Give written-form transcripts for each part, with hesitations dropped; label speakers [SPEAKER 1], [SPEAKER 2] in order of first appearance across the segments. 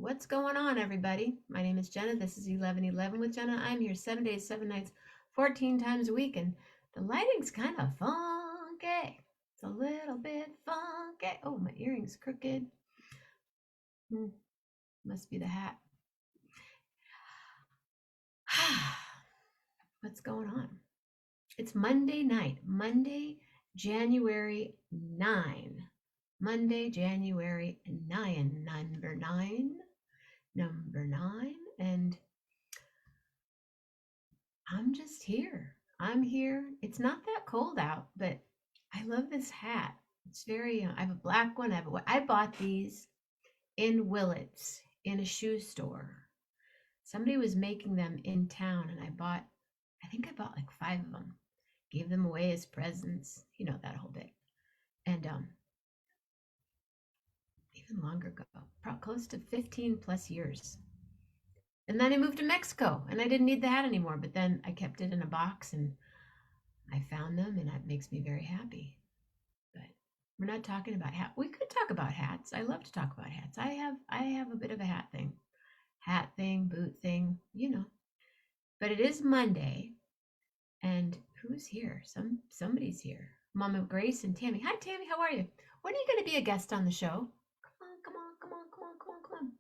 [SPEAKER 1] What's going on, everybody? My name is Jenna. This is 1111 with Jenna. I'm here 7 days, 7 nights, 14 times a week, and the lighting's kind of funky. It's a little bit funky. Oh, my earring's crooked. Must be the hat. What's going on? It's Monday night, Monday, January 9. Monday, January 9, number 9, and I'm just here. I'm here. It's not that cold out, but I love this hat. It's very, I have a black one. I bought these in Willits in a shoe store. Somebody was making them in town, and I think I bought like 5 of them. Gave them away as presents, you know, that whole bit. And even longer ago, close to 15 plus years. And then I moved to Mexico, and I didn't need the hat anymore, but then I kept it in a box, and I found them, and that makes me very happy. But we're not talking about hats. We could talk about hats. I love to talk about hats. I have a bit of a hat thing, boot thing, you know. But it is Monday, and who's here? Somebody's here. Mama Grace and Tammy. Hi, Tammy. How are you? When are you going to be a guest on the show? Come on.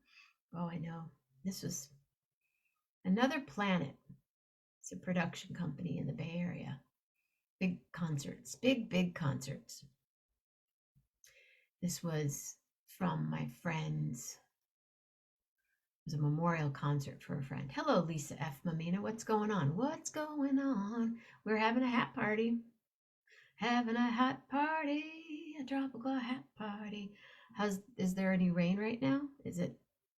[SPEAKER 1] Oh, I know. This was Another Planet. It's a production company in the Bay Area. Big concerts, big concerts. This was from my friend's. It was a memorial concert for a friend. Hello, Lisa F. Mammina. What's going on? What's going on? We're having a hat party. Having a hat party. A tropical hat party. Is there any rain right now? Is it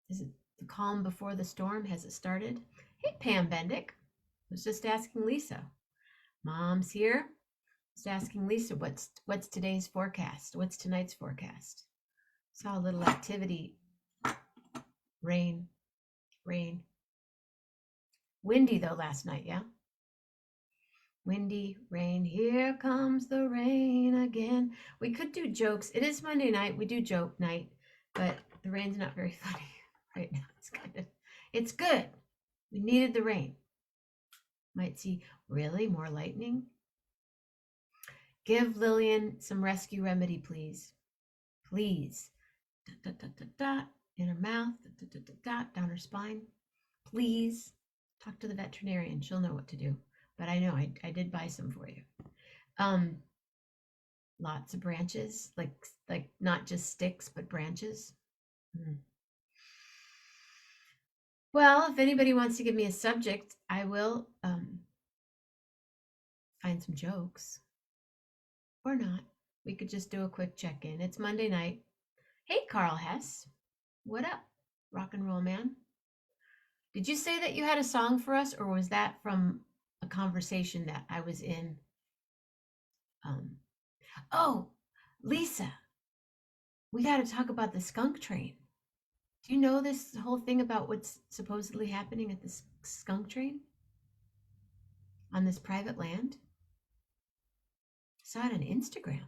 [SPEAKER 1] the calm before the storm? Has it started? Hey, Pam Bendick. I was just asking Lisa. Mom's here. Just asking Lisa, what's today's forecast? What's tonight's forecast? Saw a little activity. Rain. Windy though last night, yeah? Windy, rain, here comes the rain again. We could do jokes. It is Monday night. We do joke night, but the rain's not very funny right now. It's good. We needed the rain. Might see, really? More lightning? Give Lillian some rescue remedy, please. Please. Dot, dot, dot, dot, in her mouth, dot, dot, dot, dot, down her spine. Please. Talk to the veterinarian. She'll know what to do. But I know I did buy some for you. Lots of branches, like not just sticks, but branches. Well, if anybody wants to give me a subject, I will find some jokes. Or not. We could just do a quick check-in. It's Monday night. Hey, Carl Hess. What up, rock and roll man? Did you say that you had a song for us, or was that from a conversation that I was in? Oh, Lisa, we got to talk about the skunk train. Do you know this whole thing about what's supposedly happening at the skunk train on this private land? I saw it on Instagram.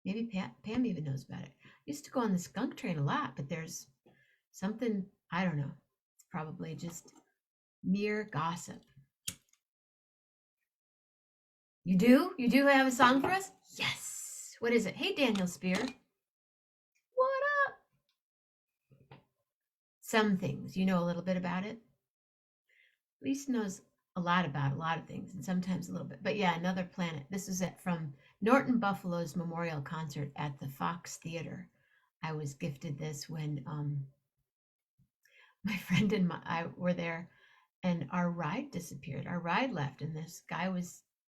[SPEAKER 1] Maybe Pam even knows about it. I used to go on the skunk train a lot, but there's something, I don't know. It's probably just mere gossip. You do? You do have a song for us? Yes. What is it? Hey, Daniel Spear. What up? Some things. You know a little bit about it? Lisa knows a lot about a lot of things, and sometimes a little bit. But yeah, Another Planet. This is from Norton Buffalo's memorial concert at the Fox Theater. I was gifted this when my friend and I were there, and our ride disappeared. Our ride left, and this guy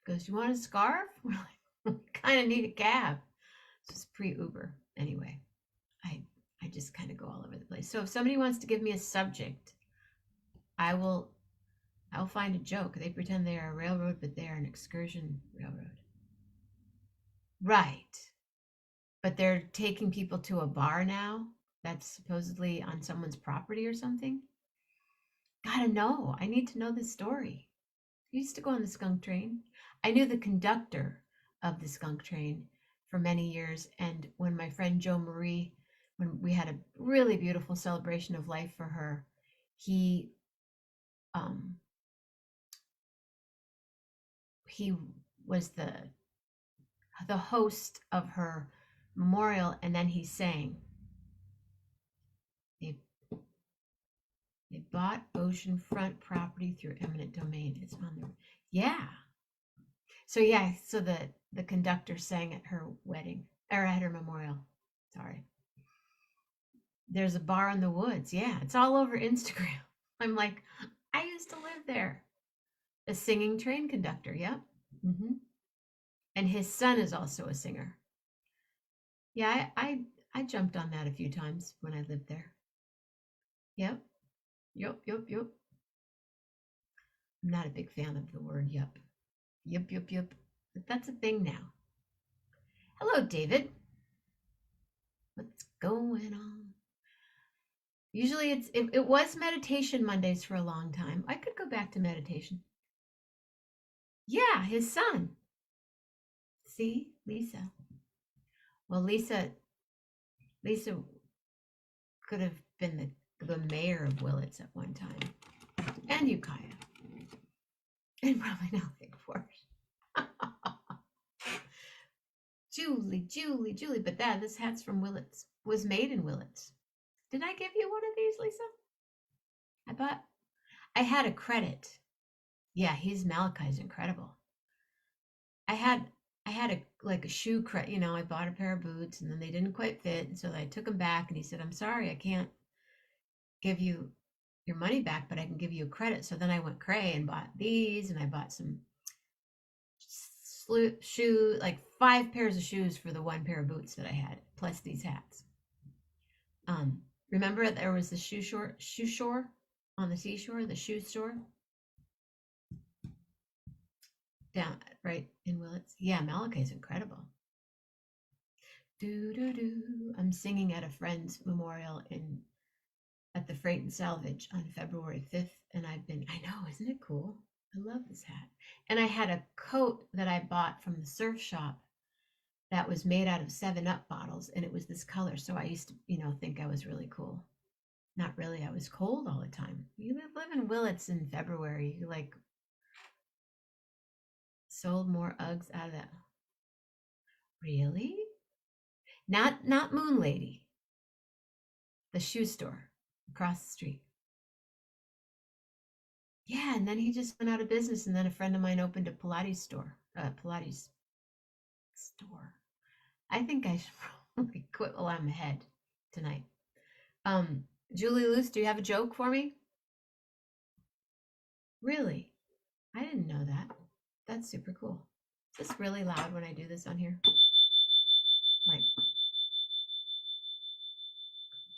[SPEAKER 1] goes, "You want a scarf?" We're like, "We kind of need a cab." This was pre-Uber. Anyway, I just kind of go all over the place. So if somebody wants to give me a subject, I'll find a joke. They pretend they are a railroad, but they are an excursion railroad. Right. But they're taking people to a bar now that's supposedly on someone's property or something. Gotta know. I need to know this story. I used to go on the skunk train. I knew the conductor of the skunk train for many years. And when my friend Jo Marie, when we had a really beautiful celebration of life for her, he was the host of her memorial, and then he sang. They bought oceanfront property through eminent domain. It's on the yeah. So yeah, so the conductor sang at her wedding or at her memorial. Sorry. There's a bar in the woods. Yeah, it's all over Instagram. I'm like, I used to live there. A singing train conductor. Yep. Mm-hmm. And his son is also a singer. Yeah, I jumped on that a few times when I lived there. Yep. Yep. I'm not a big fan of the word yep. Yep. But that's a thing now. Hello, David. What's going on? Usually it was meditation Mondays for a long time. I could go back to meditation. Yeah, his son. See, Lisa. Well, Lisa could have been the mayor of Willits at one time. And Ukiah. And probably now Lake Forest. Julie. But this hat's from Willits. Was made in Willits. Did I give you one of these, Lisa? I had a credit. Yeah, Malachi's incredible. I had a shoe credit. I bought a pair of boots and then they didn't quite fit, and so I took them back. And he said, "I'm sorry, I can't give you your money back, but I can give you a credit." So then I went cray and bought these, and I bought some shoe, like 5 pairs of shoes for the 1 pair of boots that I had, plus these hats. Remember there was the shoe shore on the seashore, the shoe store down right in Willits. Yeah, Malachi's incredible. I'm singing at a friend's memorial at the Freight and Salvage on February 5th, and I know, isn't it cool? I love this hat. And I had a coat that I bought from the surf shop that was made out of 7-Up bottles, and it was this color. So I used to, think I was really cool. Not really. I was cold all the time. You live in Willits in February. You sold more Uggs out of that. Really? Not Moon Lady. The shoe store across the street. Yeah, and then he just went out of business, and then a friend of mine opened a Pilates store. I think I should probably quit while I'm ahead tonight. Julie Luce, do you have a joke for me? Really? I didn't know that. That's super cool. Is this really loud when I do this on here?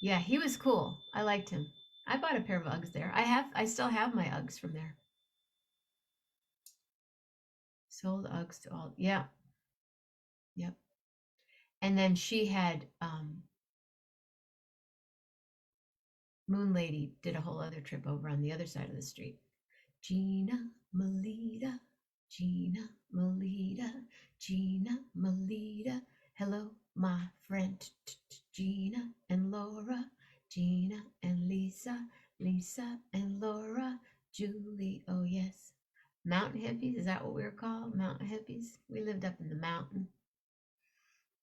[SPEAKER 1] Yeah, he was cool. I liked him. I bought a pair of Uggs there. I still have my Uggs from there. Sold Uggs to all. Yeah. Yep. And then she had Moon Lady did a whole other trip over on the other side of the street. Gina Melita, Gina Melita, Gina Melita. Hello, my friend Gina and Laura, Gina and Lisa, Lisa and Laura, Julie, oh yes. Mountain hippies, is that what we were called? Mountain hippies? We lived up in the mountain.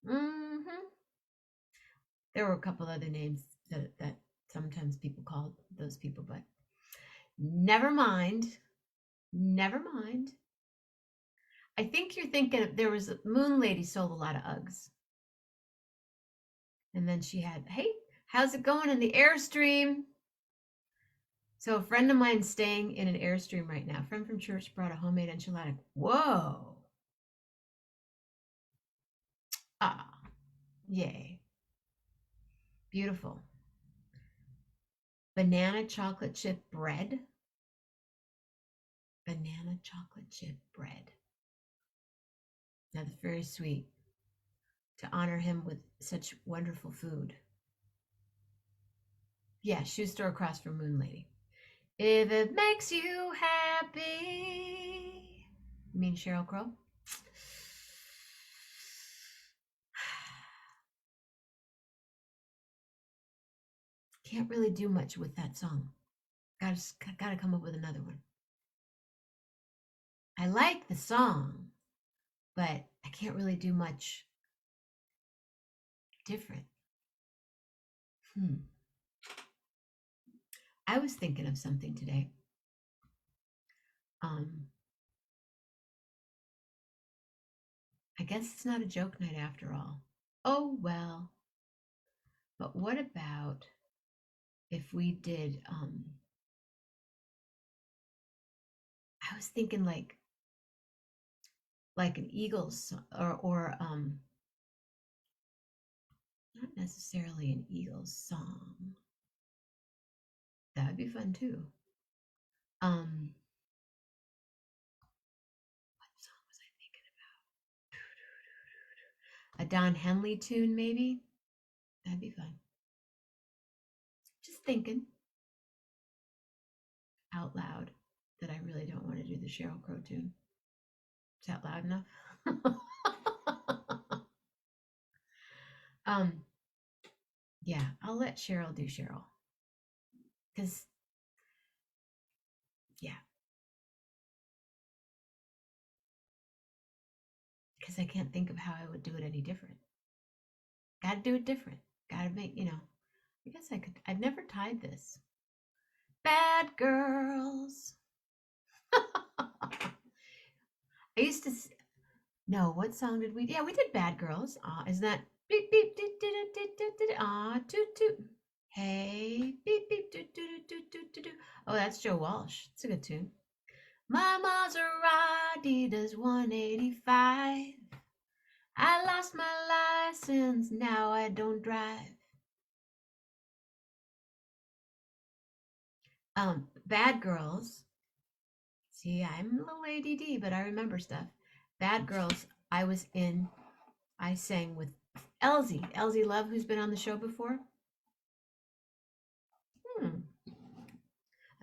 [SPEAKER 1] Mm-hmm. There were a couple other names that sometimes people called those people, but never mind. I think you're thinking there was Moon Lady sold a lot of Uggs. And then she had, hey, how's it going in the Airstream? So a friend of mine's staying in an Airstream right now. A friend from church brought a homemade enchilada. Whoa. Ah, yay. Beautiful. Banana chocolate chip bread. Banana chocolate chip bread. That's very sweet to honor him with such wonderful food. Yeah, shoe store across from Moon Lady. If it makes you happy. You mean Sheryl Crow? Can't really do much with that song. Gotta come up with another one. I like the song, but I can't really do much different. I was thinking of something today. I guess it's not a joke night after all. Oh well. But what about if we did I was thinking like an Eagles or not necessarily an Eagles song. That would be fun too. What song was I thinking about? A Don Henley tune, maybe? That'd be fun. Just thinking out loud that I really don't want to do the Sheryl Crow tune. Is that loud enough? Yeah, I'll let Cheryl do Cheryl. Because, yeah. Because I can't think of how I would do it any different. Gotta do it different. Gotta make, I guess I've never tied this. Bad girls. I used to, no, what song did we, yeah, we did Bad Girls. Isn't that, beep, beep, doot, doot, doot, doot, doot, toot, toot. Hey, beep, beep, doot, doot, doot, doot, doot, doot. Oh, that's Joe Walsh. It's a good tune. My Maserati does 185. I lost my license, now I don't drive. Bad Girls. See, I'm a little ADD, but I remember stuff. Bad Girls, I sang with Elsie Love, who's been on the show before.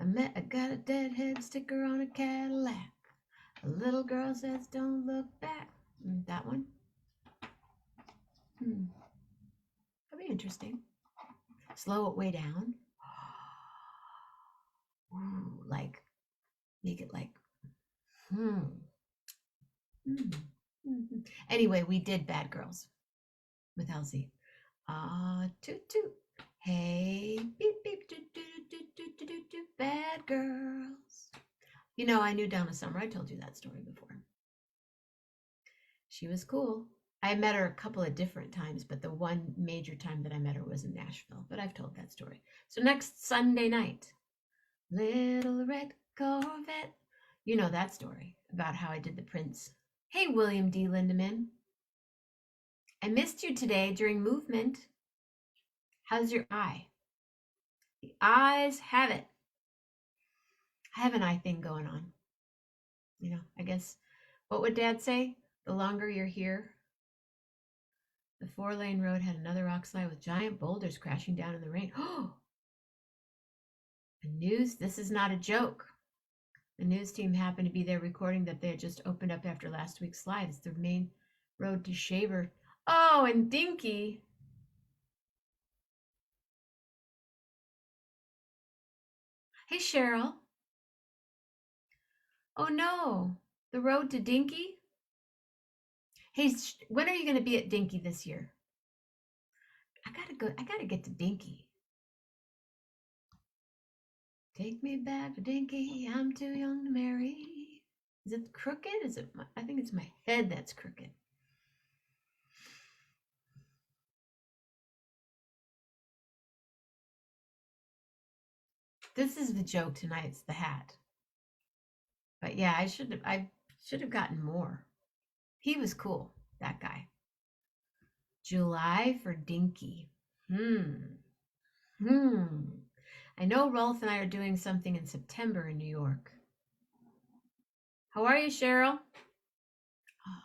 [SPEAKER 1] I got a deadhead sticker on a Cadillac. A little girl says, don't look back. That one. That'd be interesting. Slow it way down. Ooh, like, make it like, Anyway, we did Bad Girls with Elsie. Toot toot. Hey, beep beep, doot doot doot doot doot doot doot. Bad girls. I knew Donna Summer. I told you that story before. She was cool. I met her a couple of different times, but the one major time that I met her was in Nashville. But I've told that story. So next Sunday night, Little Red Corvette. You know that story about how I did the Prince. Hey, William D. Lindemann. I missed you today during movement. How's your eye? The eyes have it. I have an eye thing going on. I guess, what would Dad say? The longer you're here. The 4-lane road had another rock slide with giant boulders crashing down in the rain. Oh! The news, this is not a joke. The news team happened to be there recording that they had just opened up after last week's slide. It's the main road to Shaver. Oh, and Dinky. Hey, Cheryl. Oh no, the road to Dinky? Hey, when are you going to be at Dinky this year? I gotta get to Dinky. Take me back to Dinky, I'm too young to marry. Is it crooked? I think it's my head that's crooked. This is the joke tonight, it's the hat. But yeah, I should have gotten more. He was cool, that guy. July for Dinky. Hmm. I know Rolf and I are doing something in September in New York. How are you, Cheryl? Oh,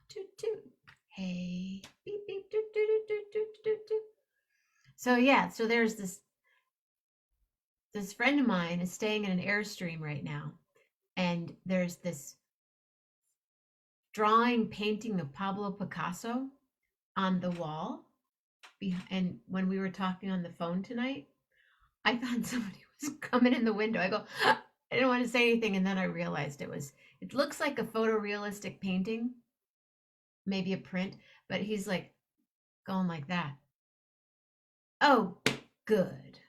[SPEAKER 1] toot toot. Hey, beep beep doot doot doot doot doot doot doot. So yeah, so there's this friend of mine is staying in an Airstream right now, and there's this drawing painting of Pablo Picasso on the wall. And when we were talking on the phone tonight, I thought somebody was coming in the window. I go, I didn't want to say anything, and then I realized it looks like a photorealistic painting, maybe a print, but he's like going like that. Oh, good.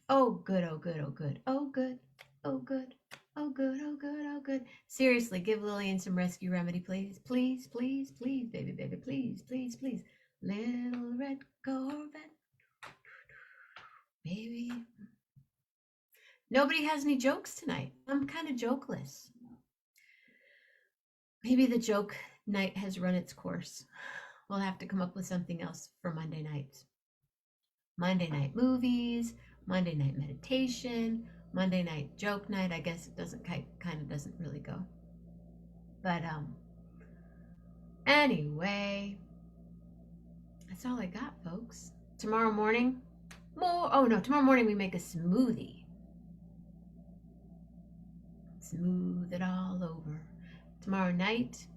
[SPEAKER 1] Oh, good. Oh, good. Oh, good. Oh, good. Oh, good. Oh, good. Oh, good. Oh, good. Seriously, give Lillian some rescue remedy, please. Please, please, please, baby, baby, please, please, please. Little red Corvette, baby. Nobody has any jokes tonight. I'm kind of jokeless. Maybe the joke night has run its course. We'll have to come up with something else for Monday nights. Monday night movies, Monday night meditation, Monday night joke night. I guess it doesn't kind of doesn't really go. But anyway, that's all I got, folks. Tomorrow morning, tomorrow morning we make a smoothie. Smooth it all over. Tomorrow night,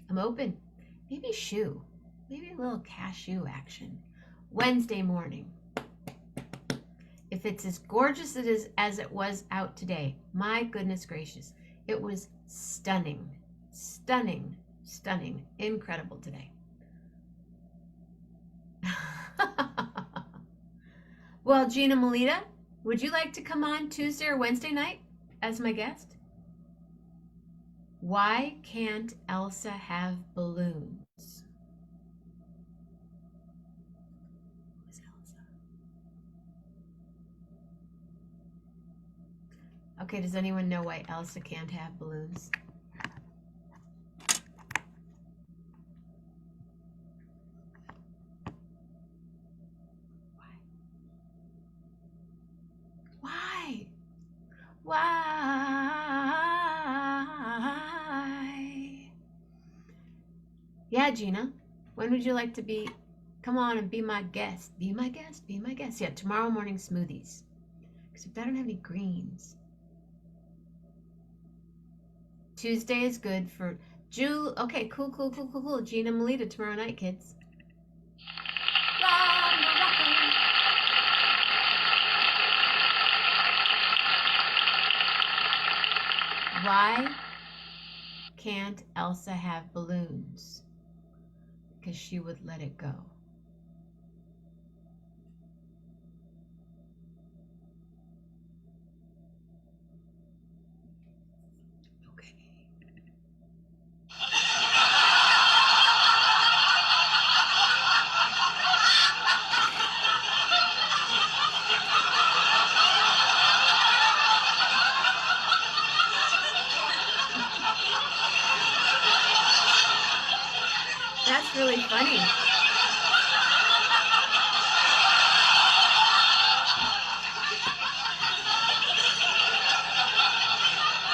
[SPEAKER 1] I'm open. Maybe shoe. Maybe a little cashew action. Wednesday morning. If it's as gorgeous as it was out today, my goodness gracious, it was stunning, stunning, stunning, incredible today. Well, Jenna Mammina, would you like to come on Tuesday or Wednesday night as my guest? Why can't Elsa have balloons? Who's Elsa? Okay, does anyone know why Elsa can't have balloons? Why? Why? Yeah, Gina. When would you like to come on and be my guest? Be my guest, be my guest. Yeah, tomorrow morning smoothies. Except I don't have any greens. Tuesday is good for Okay, cool. Jenna Mammina tomorrow night, kids. Why can't Elsa have balloons? Because she would let it go. Okay. That's really funny.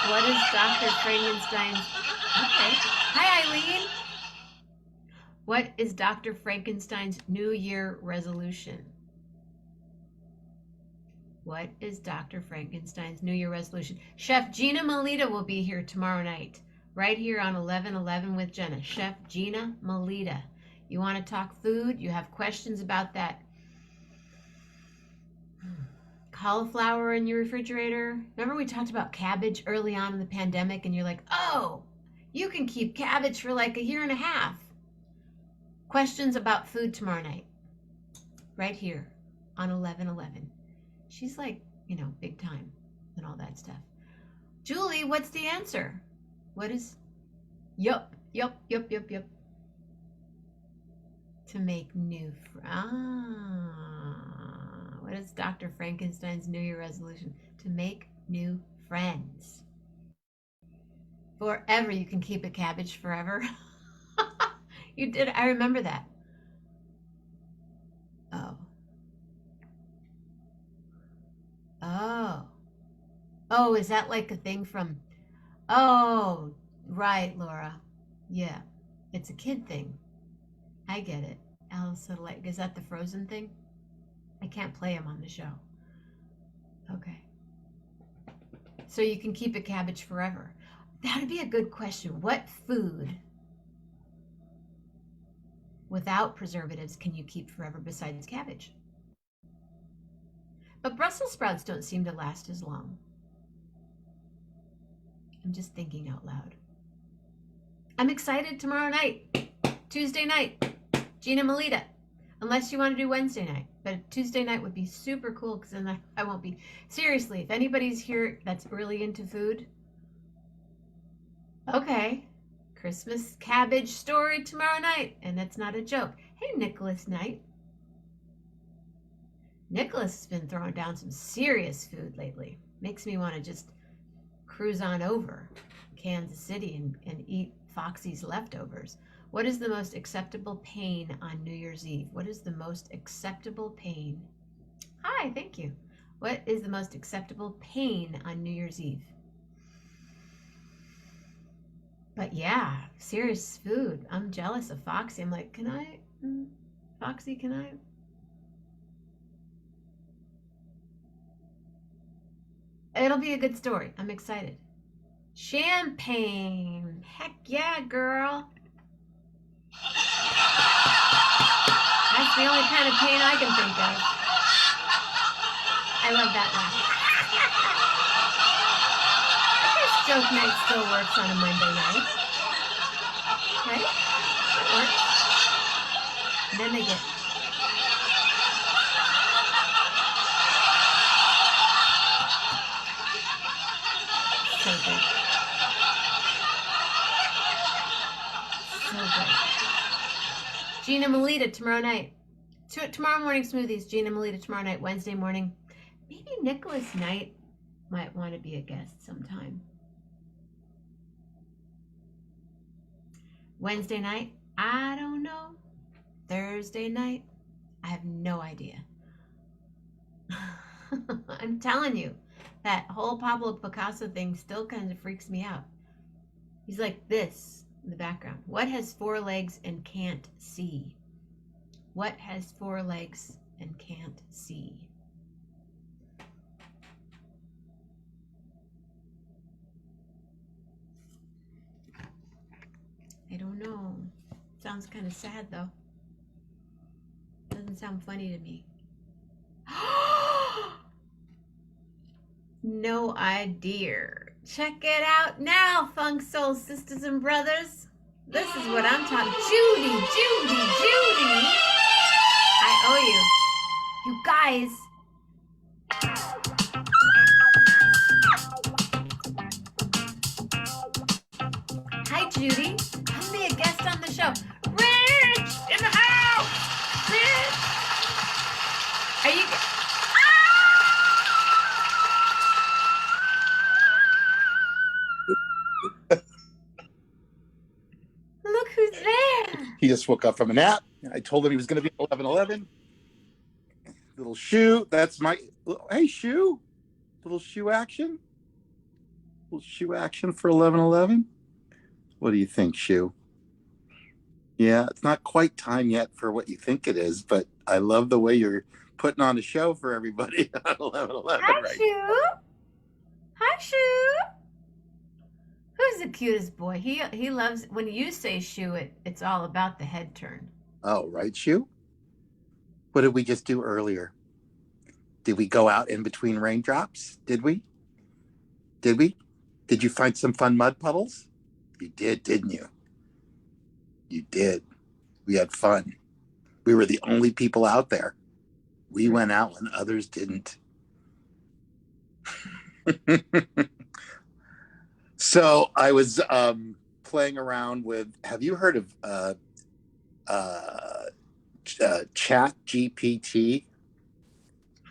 [SPEAKER 1] What is Dr. Frankenstein's... Okay. Hi, Eileen. What is Dr. Frankenstein's New Year resolution? What is Dr. Frankenstein's New Year resolution? Chef Jenna Mammina will be here tomorrow night, right here on 11:11 with Jenna. Chef Jenna Mammina. You want to talk food? You have questions about that cauliflower in your refrigerator? Remember we talked about cabbage early on in the pandemic, and you're like, oh, you can keep cabbage for like a year and a half. Questions about food tomorrow night, right here on 11:11. She's like, big time and all that stuff. Julie, what's the answer? What is... Yup. To make new... What is Dr. Frankenstein's New Year resolution? To make new friends. Forever. You can keep a cabbage forever. You did. I remember that. Oh, is that like a thing from? Oh, right, Laura. Yeah, it's a kid thing. I get it. Alice Little Lake. Is that the Frozen thing? I can't play him on the show. Okay. So you can keep a cabbage forever. That'd be a good question. What food without preservatives can you keep forever besides cabbage? But Brussels sprouts don't seem to last as long. I'm just thinking out loud. I'm excited tomorrow night, Tuesday night, Gina Melita. Unless you want to do Wednesday night. But Tuesday night would be super cool because then I won't be. Seriously, if anybody's here that's really into food, okay. Christmas cabbage story tomorrow night. And that's not a joke. Hey, Nicholas Knight. Nicholas has been throwing down some serious food lately. Makes me want to just cruise on over Kansas City and eat Foxy's leftovers. What is the most acceptable pain on New Year's Eve? What is the most acceptable pain? Hi, thank you. What is the most acceptable pain on New Year's Eve? But yeah, serious food. I'm jealous of Foxy. I'm like, can I? Foxy, can I? It'll be a good story. I'm excited. Champagne. Heck yeah, girl. That's the only kind of pain I can think of. I love that laugh. I guess joke night still works on a Monday night. Right? It works. And then they get so good. So good. Gina Melita tomorrow night. Tomorrow morning smoothies. Gina Melita tomorrow night. Wednesday morning. Maybe Nicholas Knight might want to be a guest sometime. Wednesday night, I don't know. Thursday night, I have no idea. I'm telling you, that whole Pablo Picasso thing still kind of freaks me out. He's like this in the background. What has 4 legs and can't see? What has 4 legs and can't see? I don't know. Sounds kind of sad though. Doesn't sound funny to me. No idea. Check it out now, Funk Soul sisters and brothers. This is what I'm talking. Judy. I owe you. You guys. Hi, Judy. Come be a guest on the show. Rich in the house. Rich. Are you? Look who's there.
[SPEAKER 2] He just woke up from a nap. I told him he was going to be 11:11. Little shoe. That's my. Hey, shoe. Little shoe action. Little shoe action for 11:11. What do you think, shoe? Yeah, it's not quite time yet for what you think it is, but I love the way you're putting on a show for everybody on 11:11.
[SPEAKER 1] Hi,
[SPEAKER 2] right?
[SPEAKER 1] Shoe. Hi, Shoe. Who's the cutest boy? He loves when you say shoe. It's all about the head turn.
[SPEAKER 2] Oh, right, shoe. What did we just do earlier? Did we go out in between raindrops? Did we? Did we? Did you find some fun mud puddles? You did, didn't you? You did. We had fun. We were the only people out there. We went out when others didn't. So I was playing around with, have you heard of Chat GPT?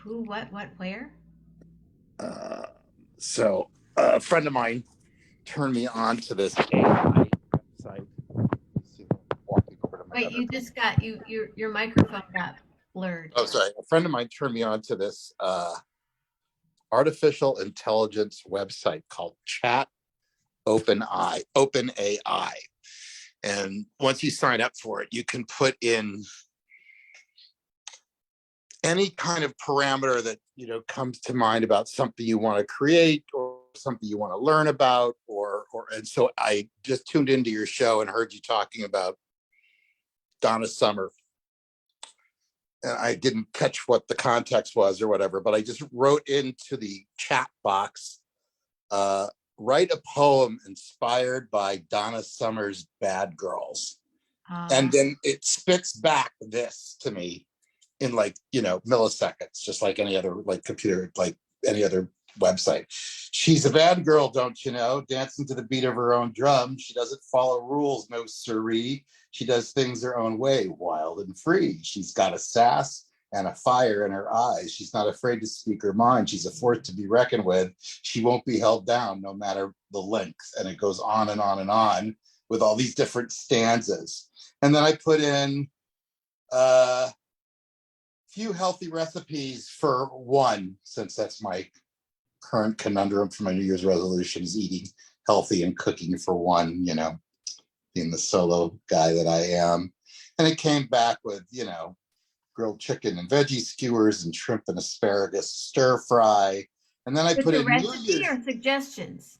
[SPEAKER 1] Who, what, where?
[SPEAKER 2] So a friend of mine turned me on to this AI website.
[SPEAKER 1] Wait, you just got your microphone got blurred.
[SPEAKER 2] Oh, sorry. A friend of mine turned me on to this artificial intelligence website called OpenAI. And once you sign up for it, you can put in any kind of parameter that comes to mind about something you want to create or something you want to learn about, and so I just tuned into your show and heard you talking about Donna Summer, and I didn't catch what the context was or whatever, but I just wrote into the chat box, write a poem inspired by Donna Summer's Bad Girls. And then it spits back this to me in milliseconds, just like any other computer, like any other website. She's a bad girl, don't you know? Dancing to the beat of her own drum. She doesn't follow rules, no siree. She does things her own way, wild and free. She's got a sass and a fire in her eyes. She's not afraid to speak her mind. She's a force to be reckoned with. She won't be held down no matter the length. And it goes on and on and on with all these different stanzas. And then I put in few healthy recipes for one, since that's my current conundrum for my New Year's resolution, is eating healthy and cooking for one, being the solo guy that I am. And it came back with, grilled chicken and veggie skewers and shrimp and asparagus stir fry. And then I
[SPEAKER 1] with
[SPEAKER 2] put
[SPEAKER 1] the
[SPEAKER 2] in
[SPEAKER 1] recipe or suggestions?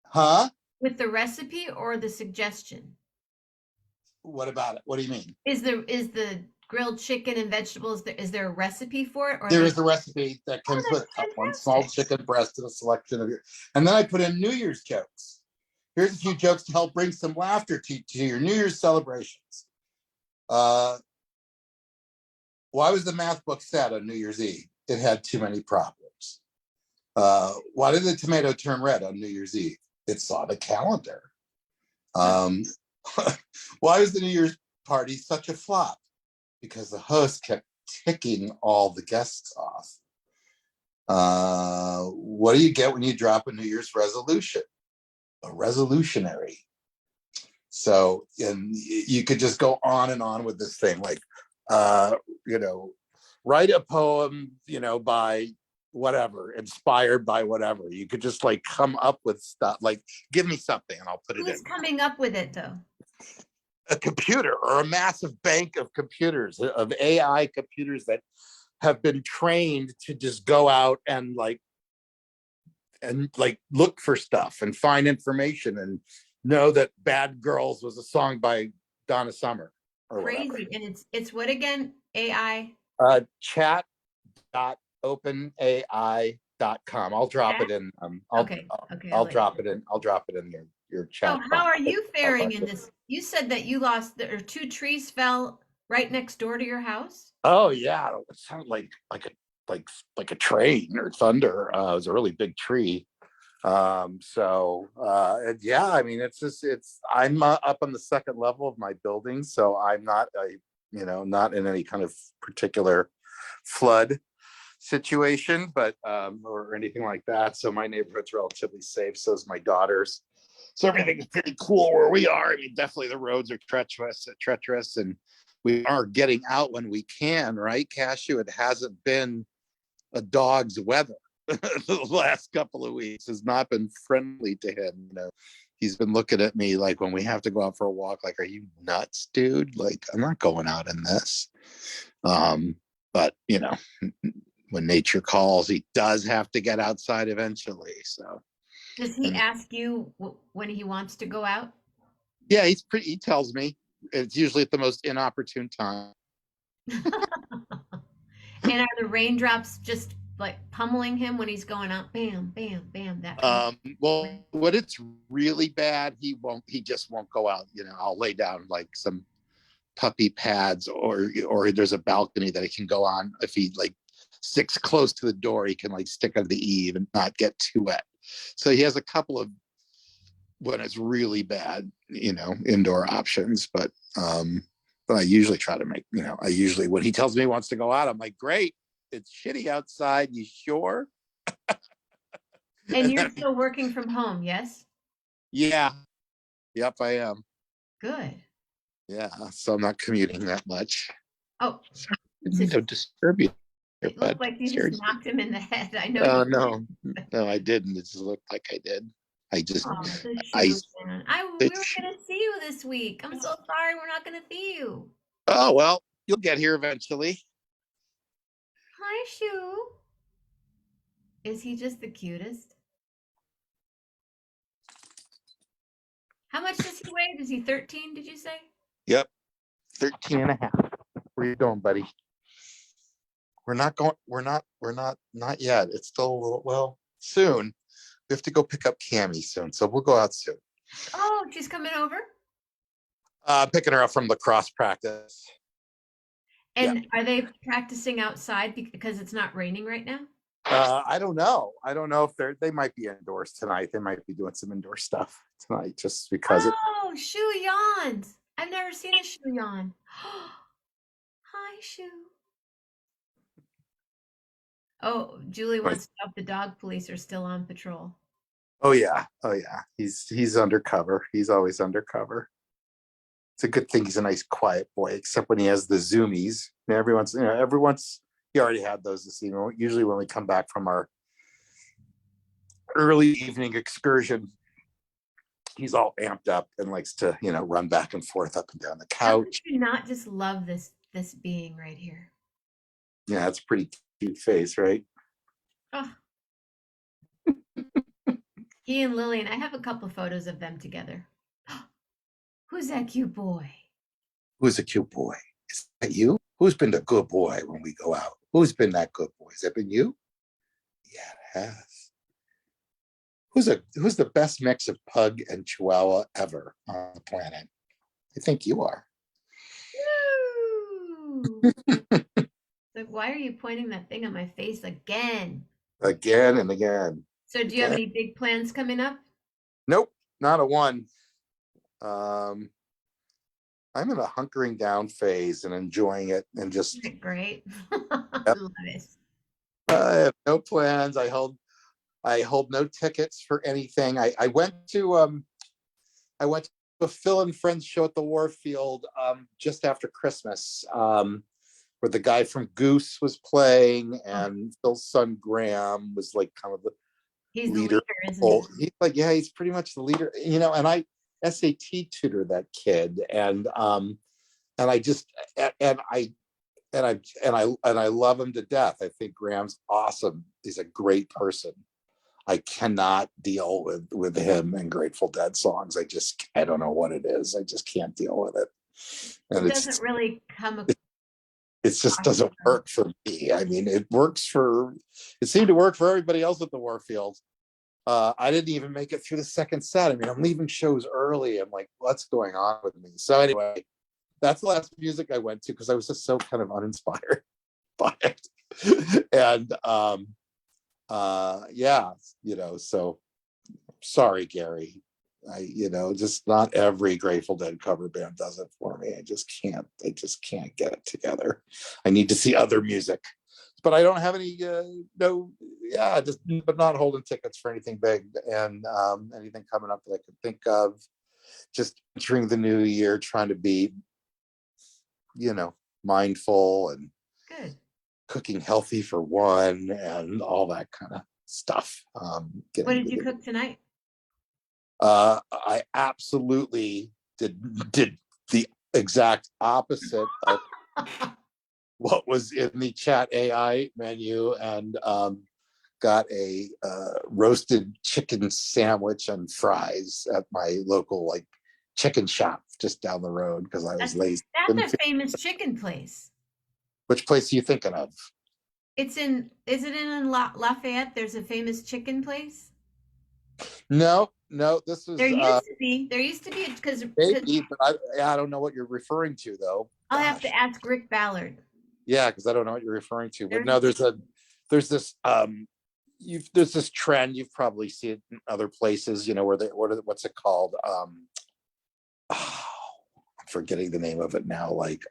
[SPEAKER 2] Huh?
[SPEAKER 1] With the recipe or the suggestion?
[SPEAKER 2] What about it? What do you mean?
[SPEAKER 1] Is the grilled chicken and vegetables, is there a recipe for it? Or
[SPEAKER 2] there is a recipe that comes with one small chicken breast and a selection of your. And then I put in New Year's jokes. Here's a few jokes to help bring some laughter to your New Year's celebrations. Why was the math book sad on New Year's Eve? It had too many problems. Why did the tomato turn red on New Year's Eve? It saw the calendar. Why was the New Year's party such a flop? Because the host kept ticking all the guests off. What do you get when you drop a New Year's resolution? A resolutionary. So, and you could just go on and on with this thing, write a poem, by whatever, inspired by whatever. You could just come up with stuff, give me something and I'll put it in.
[SPEAKER 1] Who's coming up with it though?
[SPEAKER 2] A computer or a massive bank of computers, of AI computers that have been trained to just go out and look for stuff and find information and know that Bad Girls was a song by Donna Summer or
[SPEAKER 1] Crazy.
[SPEAKER 2] whatever.
[SPEAKER 1] And it's what again? AI?
[SPEAKER 2] Chat.openai.com. I'll drop it in. I'll drop it in. I'll drop it in your chat.
[SPEAKER 1] So how are you faring in this? You said that you lost, or two trees fell right next door to your house?
[SPEAKER 2] Oh yeah, it sounded like a train or thunder. It was a really big tree. Yeah, I mean, I'm up on the second level of my building, so I'm not not in any kind of particular flood situation, but or anything like that. So my neighborhood's relatively safe. So is my daughter's. So everything is pretty cool where we are. I mean, definitely the roads are treacherous, and we are getting out when we can, right, Cashew? It hasn't been a dog's weather. The last couple of weeks has not been friendly to him. He's been looking at me like when we have to go out for a walk, like, are you nuts, dude? Like, I'm not going out in this. But when nature calls, he does have to get outside eventually. So
[SPEAKER 1] does he ask you when he wants to go out?
[SPEAKER 2] Yeah, he tells me. It's usually at the most inopportune time.
[SPEAKER 1] And are the raindrops just pummeling him when he's going out? Bam, bam, bam.
[SPEAKER 2] Well, when it's really bad, he just won't go out. I'll lay down some puppy pads, or there's a balcony that he can go on. If he sticks close to the door, he can stick under the eave and not get too wet. So he has a couple of, when it's really bad, indoor options. But I usually try to make, when he tells me he wants to go out, I'm like, great, it's shitty outside. You sure?
[SPEAKER 1] And you're still working from home, yes?
[SPEAKER 2] Yeah. Yep, I am.
[SPEAKER 1] Good.
[SPEAKER 2] Yeah. So I'm not commuting that much.
[SPEAKER 1] Oh,
[SPEAKER 2] I need to disturb you.
[SPEAKER 1] It looked
[SPEAKER 2] But
[SPEAKER 1] like you just
[SPEAKER 2] seriously.
[SPEAKER 1] knocked him in the head. I know you
[SPEAKER 2] Oh
[SPEAKER 1] did.
[SPEAKER 2] no, no, I didn't. It just looked like I did. I just,
[SPEAKER 1] Oh, the
[SPEAKER 2] I,
[SPEAKER 1] shoe man. We were gonna see you this week. I'm so sorry we're not gonna see you.
[SPEAKER 2] oh well, you'll get here eventually.
[SPEAKER 1] Hi, Shoe. Is he just the cutest? How much does he weigh? Is he 13, did you say?
[SPEAKER 2] Yep, 13 and a half. Where you going, buddy? We're not going, not yet. It's still a little, well, soon. We have to go pick up Cammy soon, so we'll go out soon.
[SPEAKER 1] Oh, she's coming over.
[SPEAKER 2] Picking her up from lacrosse practice. Yeah.
[SPEAKER 1] And are they practicing outside because it's not raining right now?
[SPEAKER 2] I don't know. I don't know if they might be indoors tonight. They might be doing some indoor stuff tonight just because it.
[SPEAKER 1] Oh, Shoe yawns. I've never seen a Shoe yawn. Hi, Shoe. Oh, Julie wants to know if the dog police are still on patrol.
[SPEAKER 2] Oh yeah. Oh yeah. He's undercover. He's always undercover. It's a good thing he's a nice quiet boy, except when he has the zoomies. And everyone's he already had those this evening. Usually when we come back from our early evening excursion, he's all amped up and likes to, run back and forth up and down the
[SPEAKER 1] How could
[SPEAKER 2] couch.
[SPEAKER 1] you not just love this being right here?
[SPEAKER 2] Yeah, it's a pretty cute face, right?
[SPEAKER 1] Oh, he and Lillian, I have a couple photos of them together. Who's that cute boy?
[SPEAKER 2] Who's a cute boy? Is that you? Who's been the good boy when we go out? Who's been that good boy? Has that been you? Yeah, it has. Who's the best mix of pug and chihuahua ever on the planet? I think you are.
[SPEAKER 1] Woo! Like, why are you pointing that thing at my face again?
[SPEAKER 2] Again and again.
[SPEAKER 1] So, do you have
[SPEAKER 2] Again.
[SPEAKER 1] any big plans coming up?
[SPEAKER 2] Nope, not a one. Um, I'm in a hunkering down phase and enjoying it and just.
[SPEAKER 1] Isn't it great?
[SPEAKER 2] Yep,
[SPEAKER 1] Love it.
[SPEAKER 2] I have no plans. I hold no tickets for anything. I went to a Phil and Friends show at the Warfield just after Christmas, where the guy from Goose was playing
[SPEAKER 1] Oh,
[SPEAKER 2] and Phil's son Graham was like kind of the
[SPEAKER 1] he's the
[SPEAKER 2] leader.
[SPEAKER 1] leader, isn't he?
[SPEAKER 2] He's like, yeah, he's pretty much the leader, and I SAT tutor that kid, and I just and I love him to death. I think Graham's awesome. He's a great person. I cannot deal with him and Grateful Dead songs. I don't know what it is. I just can't deal with it.
[SPEAKER 1] It
[SPEAKER 2] And
[SPEAKER 1] doesn't really come
[SPEAKER 2] it just
[SPEAKER 1] across.
[SPEAKER 2] doesn't work for me. I mean, it seemed to work for everybody else at the Warfield. I didn't even make it through the second set. I mean, I'm leaving shows early. I'm like, what's going on with me? So anyway, that's the last music I went to because I was just so kind of uninspired by it. And yeah, so sorry, Gary. Just not every Grateful Dead cover band does it for me. I just can't get it together. I need to see other music, but I don't have any no yeah, just but not holding tickets for anything big and anything coming up that I could think of. Just entering the new year trying to be mindful and
[SPEAKER 1] Good.
[SPEAKER 2] cooking healthy for one and all that kind of stuff.
[SPEAKER 1] What did you cook tonight?
[SPEAKER 2] I absolutely did the exact opposite of what was in the chat AI menu and got a roasted chicken sandwich and fries at my local chicken shop just down the road because I was lazy.
[SPEAKER 1] That's a famous chicken place.
[SPEAKER 2] Which place are you thinking of?
[SPEAKER 1] Is it in Lafayette? There's a famous chicken place.
[SPEAKER 2] No, this was
[SPEAKER 1] There used to be because
[SPEAKER 2] maybe, but I don't know what you're referring to though.
[SPEAKER 1] I'll have to
[SPEAKER 2] Gosh.
[SPEAKER 1] ask Rick Ballard.
[SPEAKER 2] Yeah, because I don't know what you're referring to. But no, there's this there's this trend. You've probably seen it in other places. Where what's it called? I'm forgetting the name of it now. Like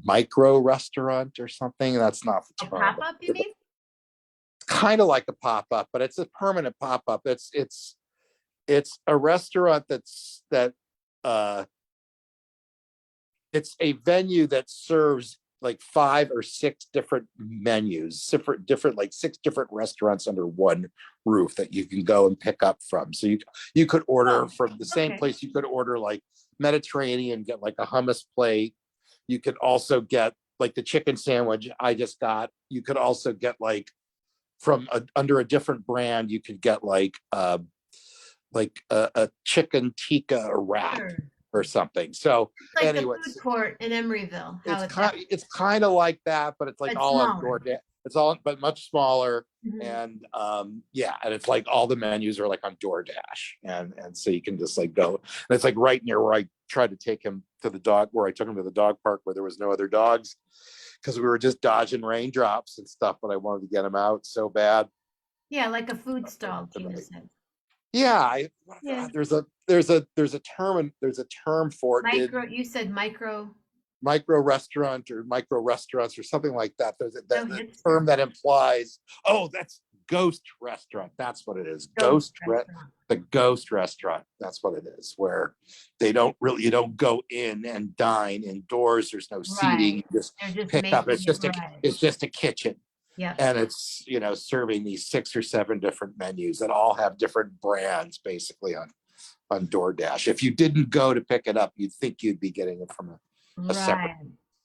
[SPEAKER 2] micro restaurant or something. That's not the
[SPEAKER 1] A
[SPEAKER 2] term.
[SPEAKER 1] pop-up, you mean?
[SPEAKER 2] Kind of like a pop-up, but it's a permanent pop-up. It's a restaurant it's a venue that serves like 5 or 6 different menus, different like 6 different restaurants under one roof that you can go and pick up from. So you could order
[SPEAKER 1] Oh,
[SPEAKER 2] from the same
[SPEAKER 1] okay.
[SPEAKER 2] place. You could order like Mediterranean, get like a hummus plate. You could also get like the chicken sandwich I just got. You could also get like under a different brand. You could get like a chicken tikka wrap
[SPEAKER 1] Sure.
[SPEAKER 2] or something. So
[SPEAKER 1] Like the
[SPEAKER 2] anyways,
[SPEAKER 1] food court in Emeryville, how
[SPEAKER 2] it's
[SPEAKER 1] it's that,
[SPEAKER 2] it's kind of like that, but it's like
[SPEAKER 1] but
[SPEAKER 2] all on
[SPEAKER 1] smaller.
[SPEAKER 2] DoorDash. It's all but much smaller,
[SPEAKER 1] Mhm.
[SPEAKER 2] and yeah, and it's like all the menus are like on DoorDash, and so you can just like go. And it's like right near where I tried to take him to the dog, where I took him to the dog park where there was no other dogs, because we were just dodging raindrops and stuff. But I wanted to get him out so bad.
[SPEAKER 1] Yeah, like a food stall, Gina said.
[SPEAKER 2] Yeah,
[SPEAKER 1] Yeah.
[SPEAKER 2] there's a term for it in
[SPEAKER 1] Micro, you said micro,
[SPEAKER 2] micro restaurants or something like that. There's
[SPEAKER 1] so
[SPEAKER 2] the term
[SPEAKER 1] hipster.
[SPEAKER 2] that implies, oh, that's ghost restaurant. That's what it is.
[SPEAKER 1] Ghost restaurant.
[SPEAKER 2] The ghost restaurant. That's what it is, where they don't really, you don't go in and dine indoors. There's no seating.
[SPEAKER 1] Right.
[SPEAKER 2] You just
[SPEAKER 1] They're just
[SPEAKER 2] pick up.
[SPEAKER 1] making it right.
[SPEAKER 2] It's just a kitchen.
[SPEAKER 1] Yep.
[SPEAKER 2] And it's, serving these 6 or 7 different menus that all have different brands basically on DoorDash. If you didn't go to pick it up, you'd think you'd be getting it from a separate.
[SPEAKER 1] Right.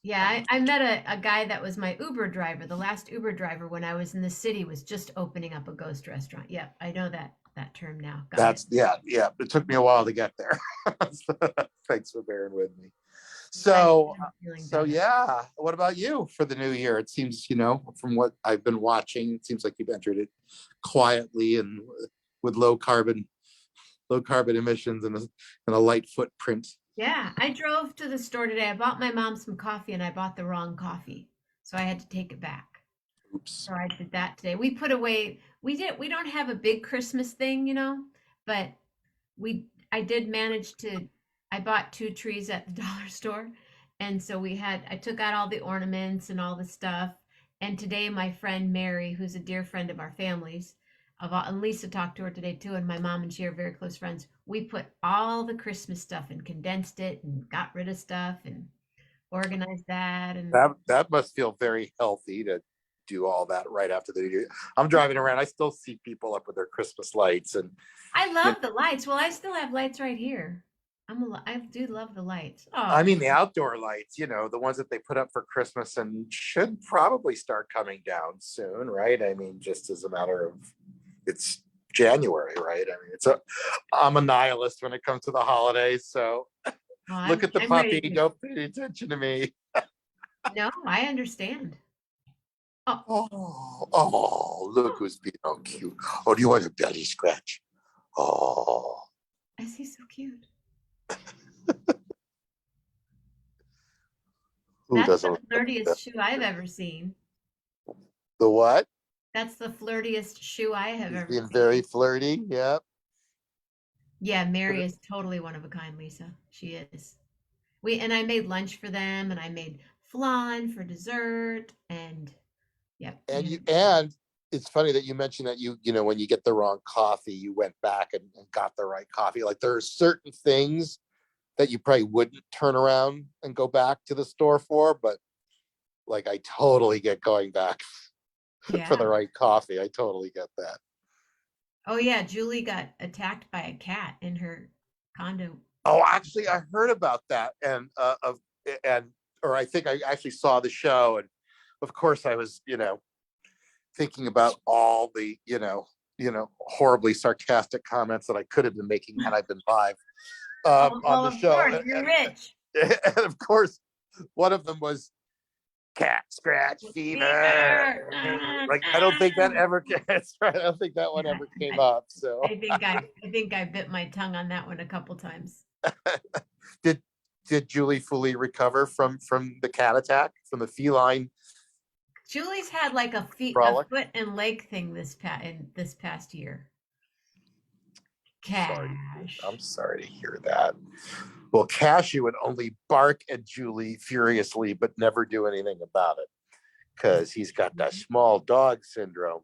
[SPEAKER 1] Yeah, I met a guy that was my Uber driver. The last Uber driver when I was in the city was just opening up a ghost restaurant. Yep, I know that term now. Got it.
[SPEAKER 2] That's yeah. It took me a while to get there. Thanks for bearing with me.
[SPEAKER 1] Glad
[SPEAKER 2] So
[SPEAKER 1] you're feeling
[SPEAKER 2] so
[SPEAKER 1] better.
[SPEAKER 2] yeah. What about you for the new year? It seems, from what I've been watching, it seems like you've entered it quietly and with low carbon emissions and a light footprint.
[SPEAKER 1] Yeah, I drove to the store today. I bought my mom some coffee and I bought the wrong coffee. So I had to take it back.
[SPEAKER 2] Oops.
[SPEAKER 1] So I did that today. We put away, we don't have a big Christmas thing, but I did manage to, I bought 2 trees at the dollar store. And so I took out all the ornaments and all the stuff. And today my friend Mary, who's a dear friend of our families, and Lisa talked to her today too, and my mom and she are very close friends. We put all the Christmas stuff and condensed it and got rid of stuff and organized that. And
[SPEAKER 2] That must feel very healthy to do all that right after the new year. I'm driving around. I still see people up with their Christmas lights, and
[SPEAKER 1] I
[SPEAKER 2] you know,
[SPEAKER 1] love the lights. Well, I still have lights right here. I do love the lights.
[SPEAKER 2] I
[SPEAKER 1] Oh,
[SPEAKER 2] mean the outdoor lights, the ones that they put up for Christmas and should probably start coming down soon, right? I mean, just as a matter of, it's January, right? I mean, I'm a nihilist when it comes to the holidays. So
[SPEAKER 1] well,
[SPEAKER 2] look at the
[SPEAKER 1] I'm ready
[SPEAKER 2] puppy.
[SPEAKER 1] to.
[SPEAKER 2] Don't pay attention to me.
[SPEAKER 1] No, I understand. Oh,
[SPEAKER 2] Look who's being all cute. Oh, do you want a belly scratch? Oh,
[SPEAKER 1] is he so cute?
[SPEAKER 2] who
[SPEAKER 1] That's
[SPEAKER 2] doesn't
[SPEAKER 1] the
[SPEAKER 2] love that?
[SPEAKER 1] flirtiest shoe I've ever seen.
[SPEAKER 2] The what?
[SPEAKER 1] That's the flirtiest shoe I have
[SPEAKER 2] He's
[SPEAKER 1] ever
[SPEAKER 2] being very
[SPEAKER 1] seen.
[SPEAKER 2] flirty. Yeah.
[SPEAKER 1] Yeah, Mary is totally one of a kind, Lisa. She is. And I made lunch for them and I made flan for dessert and yep,
[SPEAKER 2] And it's funny that you mentioned that when you get the wrong coffee, you went back and got the right coffee. Like there are certain things that you probably wouldn't turn around and go back to the store for, but like I totally get going back for
[SPEAKER 1] yeah.
[SPEAKER 2] the right coffee. I totally get that.
[SPEAKER 1] Oh yeah, Julie got attacked by a cat in her condo.
[SPEAKER 2] Oh, actually, I heard about that, and or I think I actually saw the show, and of course I was, thinking about all the, horribly sarcastic comments that I could have been making had I been live
[SPEAKER 1] Oh,
[SPEAKER 2] on
[SPEAKER 1] well,
[SPEAKER 2] the
[SPEAKER 1] of
[SPEAKER 2] show,
[SPEAKER 1] course, you're rich.
[SPEAKER 2] and of course, one of them was cat scratch fever.
[SPEAKER 1] Fever.
[SPEAKER 2] Like I don't think that ever gets right. I don't think that one
[SPEAKER 1] Yeah,
[SPEAKER 2] ever came up. So
[SPEAKER 1] I think I bit my tongue on that one a couple times.
[SPEAKER 2] did did Julie fully recover from the cat attack, from the feline
[SPEAKER 1] Julie's had like a
[SPEAKER 2] frolic?
[SPEAKER 1] foot and leg thing in this past year.
[SPEAKER 2] Sorry, I'm
[SPEAKER 1] Cash.
[SPEAKER 2] sorry to hear that. Well, Cashew would only bark at Julie furiously, but never do anything about it because he's got that small dog syndrome.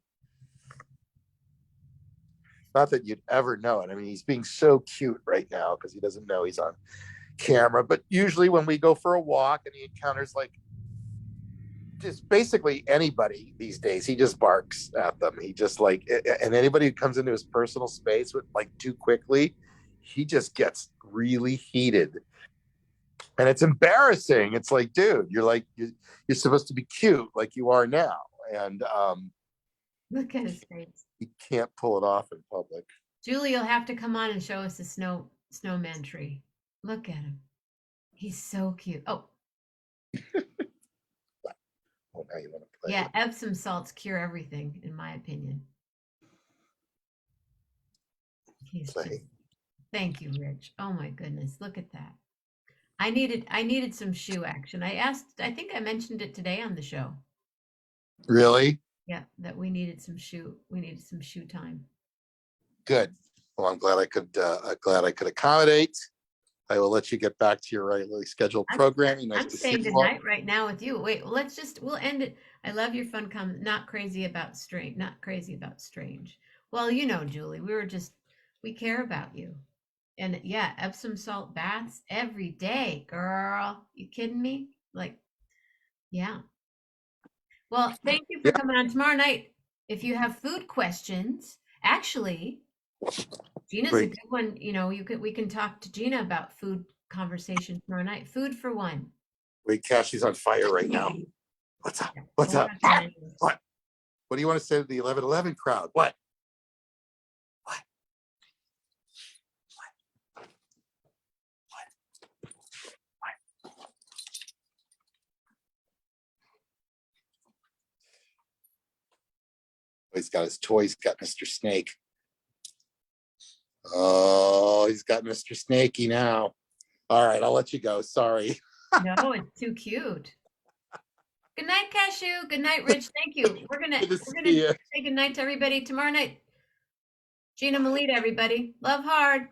[SPEAKER 2] Not that you'd ever know it. I mean, he's being so cute right now because he doesn't know he's on camera. But usually when we go for a walk and he encounters like just basically anybody these days, he just barks at them. He just like, and anybody who comes into his personal space with like too quickly, he just gets really heated. And it's embarrassing. It's like, dude, you're supposed to be cute like you are now. And
[SPEAKER 1] Look at his face.
[SPEAKER 2] he can't pull it off in public.
[SPEAKER 1] Julie, you'll have to come on and show us the snowman tree. Look at him. He's so cute. Oh,
[SPEAKER 2] Oh, now you want to play.
[SPEAKER 1] yeah, Epsom salts cure everything, in my opinion. He's
[SPEAKER 2] Play.
[SPEAKER 1] just, thank you, Rich. Oh my goodness, look at that. I needed some shoe action. I think I mentioned it today on the show.
[SPEAKER 2] Really?
[SPEAKER 1] Yeah, that we needed some shoe time.
[SPEAKER 2] Good. Well, I'm glad I could accommodate. I will let you get back to your regularly scheduled programming. Nice
[SPEAKER 1] I'm
[SPEAKER 2] to see
[SPEAKER 1] saying
[SPEAKER 2] you all.
[SPEAKER 1] goodnight right now with you. Wait, we'll end it. I love your fun comment. Not crazy about strange. Well, you know, Julie, we care about you. And yeah, Epsom salt baths every day, girl. You kidding me? Like, yeah. Well, thank you for
[SPEAKER 2] Yeah,
[SPEAKER 1] coming on tomorrow night. If you have food questions, actually, Gina's a
[SPEAKER 2] great.
[SPEAKER 1] good one. You know, we can talk to Gina about food conversation tomorrow night. Food for one.
[SPEAKER 2] Wait, Cashew's on fire right now. What's up?
[SPEAKER 1] Yeah.
[SPEAKER 2] What's
[SPEAKER 1] We're
[SPEAKER 2] up?
[SPEAKER 1] not gonna end this.
[SPEAKER 2] What? What do you want to say to the 11/11 crowd? What? What? He's got his toys. He's got Mr. Snake. Oh, he's got Mr. Snakey now. All right, I'll let you go. Sorry.
[SPEAKER 1] No, it's too cute. Good night, Cashew. Good night, Rich. Thank you. We're
[SPEAKER 2] Good to
[SPEAKER 1] gonna
[SPEAKER 2] see you.
[SPEAKER 1] say good night to everybody tomorrow night. Gina Mammina, everybody. Love hard.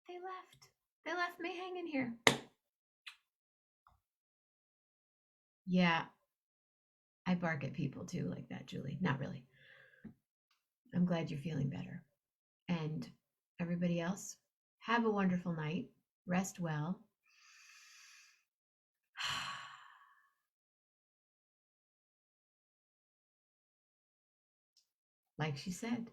[SPEAKER 1] They left. They left me hanging here. Yeah, I bark at people too, like that, Julie. Not really. I'm glad you're feeling better. And everybody else, have a wonderful night. Rest well. Like she said,